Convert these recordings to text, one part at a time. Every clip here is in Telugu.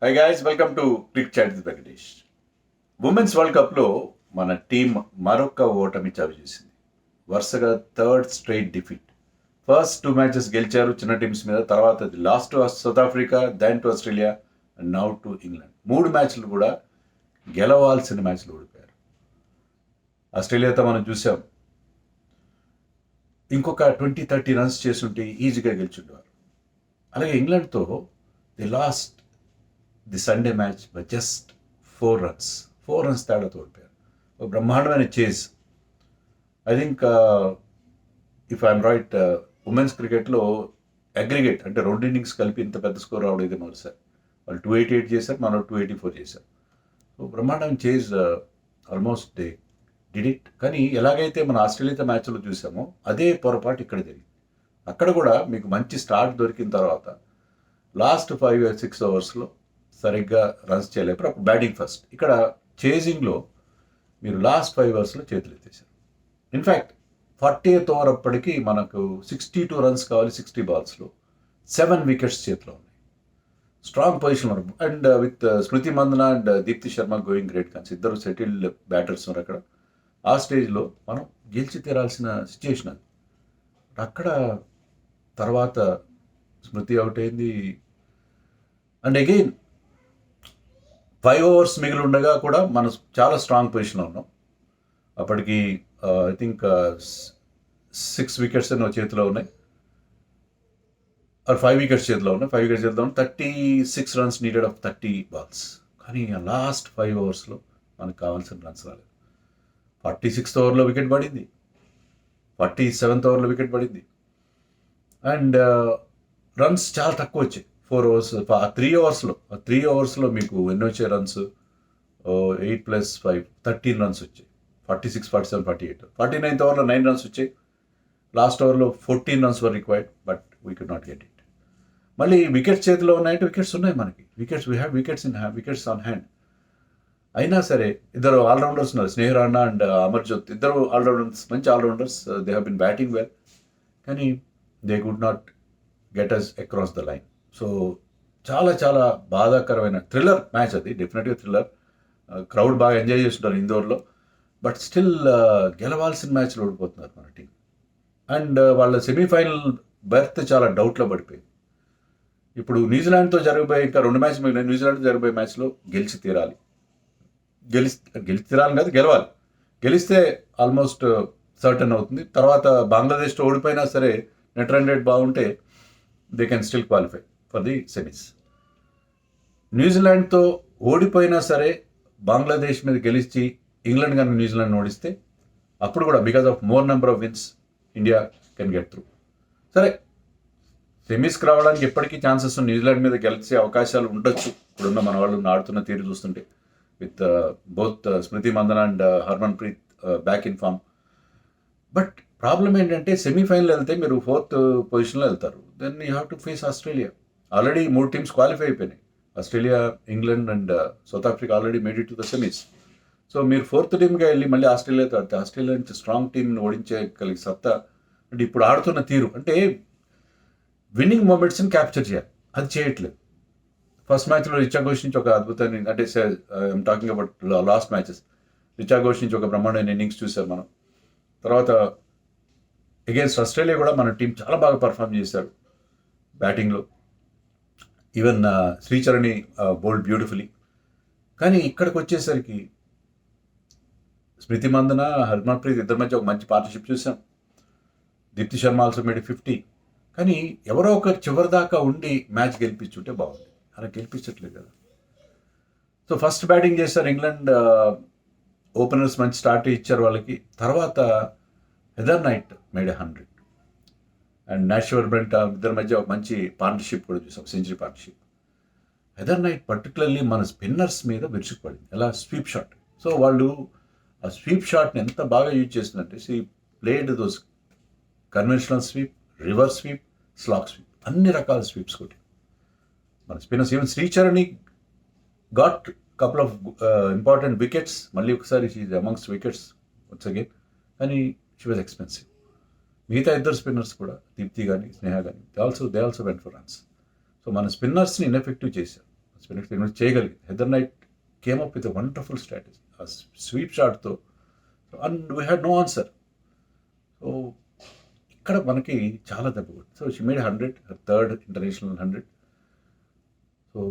High guys, welcome to cric chat with Venkatesh. Women's world కప్లో మన టీం మరొక ఓటమి చవి చేసింది. వరుసగా third straight defeat. First 2 matches గెలిచారు చిన్న టీమ్స్ మీద, తర్వాత lost to South Africa, then to Australia and now to England. 3 మ్యాచ్లు కూడా గెలవాల్సిన మ్యాచ్లు ఓడిపోయారు. ఆస్ట్రేలియాతో మనం చూసాం, ఇంకొక 20-30 రన్స్ చేస్తుంటే ఈజీగా గెలిచుండేవారు. అలాగే ఇంగ్లాండ్తో the lost the Sunday match by just 4 runs. 4 runs తేడాతో ఓడిపోయారు. ఒక బ్రహ్మాండమైన chase. I think if I'm right, women's క్రికెట్లో అగ్రిగేట్ అంటే 2 innings కలిపి ఇంత పెద్ద స్కోర్ రావడం ఇది మొదటిసారి. వాళ్ళు 288 చేశారు, మనం 284 చేశారు. సో బ్రహ్మాండమైన chase, almost they did it. కానీ ఎలాగైతే మన ఆస్ట్రేలియాతో మ్యాచ్లో చూసామో అదే పొరపాటు ఇక్కడ జరిగింది. అక్కడ కూడా మీకు మంచి స్టార్ట్ దొరికిన తర్వాత లాస్ట్ 5-6 అవర్స్లో సరిగ్గా రన్స్ చేయలేరు. అప్పుడు బ్యాటింగ్ ఫస్ట్. ఇక్కడ చేజింగ్లో మీరు లాస్ట్ 5 అవర్స్లో చేతులు ఎత్తేసారు. ఇన్ఫ్యాక్ట్ 40th ఓవర్ అప్పటికి మనకు 62 రన్స్ కావాలి. 60 balls-లో 7 wickets చేతిలో ఉన్నాయి. స్ట్రాంగ్ పొజిషన్ ఉన్నారు. And with Smriti Mandhana and Deepti Sharma going great guns. ఇద్దరు సెటిల్డ్ బ్యాటర్స్ ఉన్నారు అక్కడ. ఆ స్టేజ్లో మనం గెలిచి తీరాల్సిన సిచ్యుయేషన్ అది. అక్కడ తర్వాత స్మృతి అవుట్ అయింది. అండ్ అగైన్ 5 overs మిగిలి ఉండగా కూడా మనం చాలా స్ట్రాంగ్ పొజిషన్లో ఉన్నాం. అప్పటికి ఐ థింక్ 6 wickets చేతిలో ఉన్నాయి, 5 wickets చేతిలో ఉన్నాయి. 5 wickets చేతిలో ఉన్నాయి. 36 runs నీడెడ్ ఆఫ్ 30 balls. కానీ ఆ లాస్ట్ 5 అవర్స్లో మనకు కావాల్సిన రన్స్ రాలేదు. 46th ఓవర్లో వికెట్ పడింది, 47th ఓవర్లో వికెట్ పడింది. అండ్ రన్స్ చాలా తక్కువ వచ్చాయి. 4 overs, 3 అవర్స్లో మీకు ఎన్ని వచ్చాయి రన్స్? 8 + 5 13 runs వచ్చాయి. 46, 47, 48. 49th ఓవర్లో 9 runs వచ్చాయి. లాస్ట్ ఓవర్లో 14 runs were required, but we could not get it. మళ్ళీ వికెట్స్ చేతిలో ఉన్నాయంటే వికెట్స్ ఉన్నాయి మనకి. We have wickets on hand. అయినా సరే ఇద్దరు ఆల్రౌండర్స్ ఉన్నారు, స్నేహ రాణా అండ్ అమర్జోత్. ఇద్దరు ఆల్రౌండర్స్, మంచి allrounders. They have been batting well, కానీ they could not get us across the line. So చాలా చాలా బాధాకరమైన థ్రిల్లర్ మ్యాచ్ అది. డెఫినెట్గా థ్రిల్లర్. క్రౌడ్ బాగా ఎంజాయ్ చేస్తుంటారు ఇందోర్లో. బట్ స్టిల్ గెలవాల్సిన మ్యాచ్లో ఓడిపోతున్నారు మన టీం. అండ్ వాళ్ళ సెమీఫైనల్ బెర్త్ చాలా డౌట్లో పడిపోయింది. ఇప్పుడు న్యూజిలాండ్తో జరగబోయే ఇంకా 2 మ్యాచ్ మిగిలిన న్యూజిలాండ్తో జరగబోయే మ్యాచ్లో గెలిచి తీరాలి. గెలిచి తీరాలి కాదు, గెలవాలి. గెలిస్తే ఆల్మోస్ట్ సర్టన్ అవుతుంది. తర్వాత బంగ్లాదేశ్తో ఓడిపోయినా సరే నెట్ రన్ రేట్ బాగుంటే they can still qualify for the semis. న్యూజిలాండ్తో ఓడిపోయినా సరే బంగ్లాదేశ్ మీద గెలిచి ఇంగ్లాండ్ కానీ న్యూజిలాండ్ ఓడిస్తే అప్పుడు కూడా because of more number of wins India can get through. సరే, సెమీస్కి రావడానికి ఎప్పటికీ ఛాన్సెస్ న్యూజిలాండ్ మీద గెలిచే అవకాశాలు ఉండొచ్చు ఇప్పుడున్న మన వాళ్ళు ఆడుతున్న తీరు చూస్తుంటే, with both Smriti Mandhana and Harmanpreet back in form. But problem ఏంటంటే సెమీఫైనల్ వెళ్తే మీరు 4th పొజిషన్లో వెళ్తారు. Then you have to face Australia. Already 3 teams qualify అయిపోయినాయి. Australia, England and South Africa already made it to the semis. So మీరు 4th teamగా వెళ్ళి మళ్ళీ ఆస్ట్రేలియాతో ఆడితే ఆస్ట్రేలియా నుంచి స్ట్రాంగ్ టీంని ఓడించగలిగే సత్తా అంటే ఇప్పుడు ఆడుతున్న తీరు అంటే విన్నింగ్ మూమెంట్స్ని క్యాప్చర్ చేయాలి. అది చేయట్లేదు. ఫస్ట్ మ్యాచ్లో రిచా ఘోష్ నుంచి ఒక అద్భుతమైన, అంటే I'm talking about last matches, Richa Ghosh నుంచి ఒక బ్రహ్మాండమైన ఇన్నింగ్స్ చూసాం మనం. తర్వాత అగేన్స్ట్ ఆస్ట్రేలియా కూడా మన టీం చాలా బాగా పర్ఫామ్ చేశారు బ్యాటింగ్లో. Even Sricharani bowled beautifully. కానీ ఇక్కడికి వచ్చేసరికి స్మృతి మందన, హర్మన్ ప్రీత్ ఇద్దరి మధ్య ఒక మంచి పార్ట్నర్షిప్ చూసాం. Deepti Sharma also made 50. కానీ ఎవరో ఒకరు చివరి దాకా ఉండి మ్యాచ్ గెలిపించుంటే బాగుంది. అలా గెలిపించట్లేదు కదా. సో ఫస్ట్ బ్యాటింగ్ చేశారు ఇంగ్లాండ్. ఓపెనర్స్ మంచి స్టార్ట్ ఇచ్చారు వాళ్ళకి. తర్వాత Heather Knight made 100 and Nat Sciver Brunt ఇద్దరి మధ్య ఒక మంచి పార్ట్నర్షిప్ కూడా చూసాం, century partnership. Heather Knight particularly మన స్పిన్నర్స్ మీద విరుచుకుపడింది, ఎలా స్వీప్ షాట్. సో వాళ్ళు ఆ స్వీప్ షాట్ని ఎంత బాగా యూజ్ చేస్తుందంటే, played those conventional sweep, reverse sweep, slog sweep, అన్ని రకాల స్వీప్స్ కొట్టి మన spinners. Even Sricharani got couple of important wickets. మళ్ళీ ఒకసారి she amongst wickets once again. కానీ షీ వాజ్ ఎక్స్పెన్సివ్. మిగతా ఇద్దరు స్పిన్నర్స్ కూడా, దీప్తి కానీ స్నేహ కానీ, they also went for runs. So మన స్పిన్నర్స్ని ఇన్ఎఫెక్టివ్ చేశారు. స్పిన్నర్స్ ఇగ్నోర్ చేయగలిగింది. Heather Knight came up with a wonderful strategy. ఆ స్వీప్ షాట్తో and we had no answer. So ఇక్కడ మనకి చాలా దెబ్బ కొట్టింది. So she made 100, third international 100. So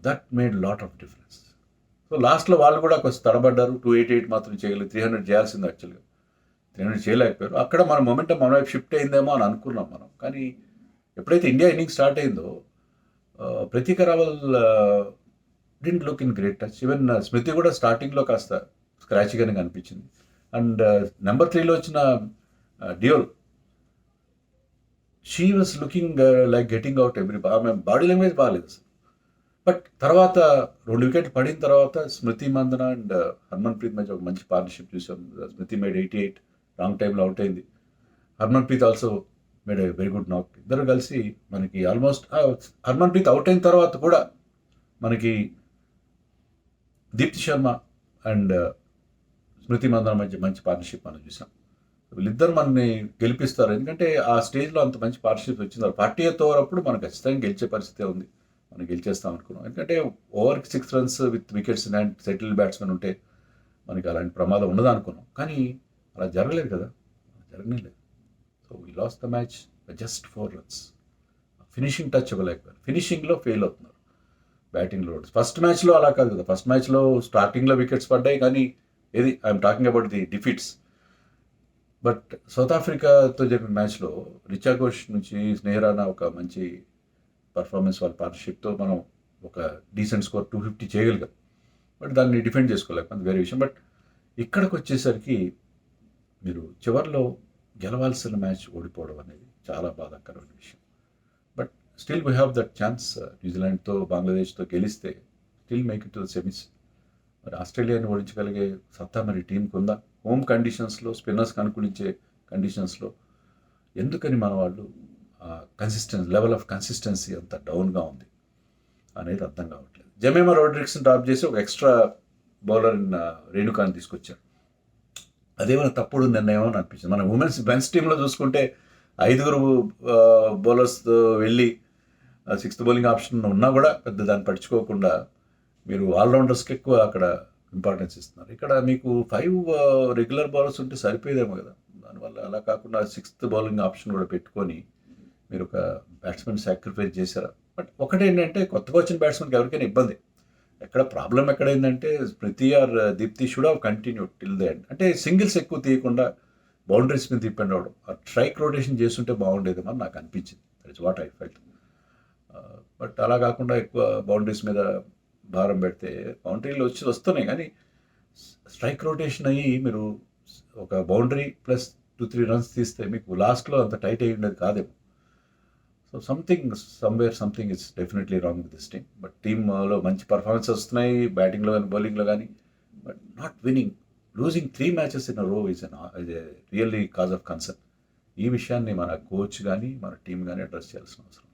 that made lot of difference. So లాస్ట్లో వాళ్ళు కూడా కొంచెం తడబడ్డారు. 288 మాత్రం చేయలేదు. 300 చేయాల్సింది యాక్చువల్గా. 300 చేయలేకపోయారు. అక్కడ మన మొమెంటం మన వైపు షిఫ్ట్ అయిందేమో అని అనుకున్నాం మనం. కానీ ఎప్పుడైతే ఇండియా ఇన్నింగ్ స్టార్ట్ అయిందో Pratika Rawal didn't look in great touch. Even Smriti కూడా స్టార్టింగ్లో కాస్త స్క్రాచ్గానే కనిపించింది. అండ్ నెంబర్ 3లో వచ్చిన Deol, she was looking like getting out every ఆమె బాడీ లాంగ్వేజ్ బాగాలేదు అసలు. బట్ తర్వాత 2 వికెట్లు పడిన తర్వాత స్మృతి మందన అండ్ హర్మన్ ప్రీత్ మధ్య ఒక మంచి పార్ట్నర్షిప్ చూసాం. స్మృతి మేడ్ 88, రాంగ్ టైంలో అవుట్ అయింది. Harmanpreet also made a very good knock. ఇద్దరు కలిసి మనకి ఆల్మోస్ట్ హర్మన్ ప్రీత్ అవుట్ అయిన తర్వాత కూడా మనకి దీప్తి శర్మ అండ్ స్మృతి మందన మధ్య మంచి పార్ట్నర్షిప్ మనం చూసాం. వీళ్ళిద్దరు మనని గెలిపిస్తారు. ఎందుకంటే ఆ స్టేజ్లో అంత మంచి పార్ట్నర్షిప్ వచ్చింది. 40th ఓవర్ అప్పుడు మనం ఖచ్చితంగా గెలిచే పరిస్థితే ఉంది. మనం గెలిచేస్తాం అనుకున్నాం. ఎందుకంటే ఓవర్కి 6 runs with wickets in hand settle batsmen ఉంటే మనకి అలాంటి ప్రమాదం ఉండదు అనుకున్నాం. కానీ అలా జరగలేదు కదా, జరగలేదు. So we lost the match just 4 runs. Finishing touch ఇవ్వలేకపోయారు. ఫినిషింగ్లో ఫెయిల్ అవుతున్నారు, బ్యాటింగ్లో. ఫస్ట్ మ్యాచ్లో అలా కాదు కదా. ఫస్ట్ మ్యాచ్లో స్టార్టింగ్లో వికెట్స్ పడ్డాయి, కానీ ఏది I'm talking about the defeats. But South ఆఫ్రికాతో జరిగిన మ్యాచ్లో రిచా ఘోష్ నుంచి స్నేహరానా ఒక మంచి పర్ఫార్మెన్స్, వాళ్ళ పార్ట్నర్షిప్తో మనం ఒక డీసెంట్ స్కోర్ 250 చేయగలిగాం. బట్ దాన్ని డిఫెండ్ చేసుకోలేకపోతే వేరే విషయం. బట్ ఇక్కడికి వచ్చేసరికి మీరు చివరిలో గెలవాల్సిన మ్యాచ్ ఓడిపోవడం అనేది చాలా బాధాకరమైన విషయం. But still we have that chance. న్యూజిలాండ్తో బంగ్లాదేశ్తో గెలిస్తే still make it to the semis. మరి ఆస్ట్రేలియాని ఓడించగలిగే సత్తా మరి టీంకి ఉందా? హోమ్ కండిషన్స్లో, స్పిన్నర్స్కి అనుకూలించే కండిషన్స్లో ఎందుకని మన వాళ్ళు లెవెల్ ఆఫ్ కన్సిస్టెన్సీ అంత డౌన్గా ఉంది అనేది అర్థం కావట్లేదు. జమీమా రోడ్రిక్స్ని డ్రాప్ చేసి ఒక ఎక్స్ట్రా బౌలర్ రేణుకాని తీసుకొచ్చారు. అదేమైనా తప్పుడు నిర్ణయం అని అనిపించింది. మన మెన్స్ టీంలో చూసుకుంటే 5 బౌలర్స్ వెళ్ళి 6th బౌలింగ్ ఆప్షన్ ఉన్నా కూడా పెద్ద దాన్ని పట్టించుకోకుండా మీరు ఆల్రౌండర్స్కి ఎక్కువ అక్కడ ఇంపార్టెన్స్ ఇస్తున్నారు. ఇక్కడ మీకు 5 రెగ్యులర్ బౌలర్స్ ఉంటే సరిపోయేదేమో కదా. దానివల్ల అలా కాకుండా 6th బౌలింగ్ ఆప్షన్ కూడా పెట్టుకొని మీరు ఒక బ్యాట్స్మెన్ సాక్రిఫైస్ చేశారా. బట్ ఒకటేంటంటే కొత్తగా వచ్చిన బ్యాట్స్మెన్కి ఎవరికైనా ఇబ్బంది. ఎక్కడ ప్రాబ్లం ఎక్కడైందంటే Smriti or Deepti should have continued till the end. అంటే సింగిల్స్ ఎక్కువ తీయకుండా బౌండరీస్ మీద డిపెండ్ అవ్వడం, ఆ స్ట్రైక్ రొటేషన్ చేస్తుంటే బాగుండేదేమో అని నాకు అనిపించింది. That is what I felt. But అలా కాకుండా ఎక్కువ బౌండరీస్ మీద భారం పెడితే బౌండరీలు వస్తున్నాయి, కానీ స్ట్రైక్ రొటేషన్ అయ్యి మీరు ఒక బౌండరీ ప్లస్ 2-3 runs తీస్తే మీకు లాస్ట్లో అంత టైట్ అయ్యి ఉండేది కాదేమో. So something is definitely wrong with this team. But టీంలో మంచి పర్ఫార్మెన్స్ వస్తున్నాయి, బ్యాటింగ్లో కానీ బౌలింగ్లో కానీ. But not winnowing, losing 3 matches in a row is really cause of concern. ఈ విషయాన్ని మన కోచ్ కానీ మన టీం కానీ అడ్రస్ చేయాల్సిన అవసరం.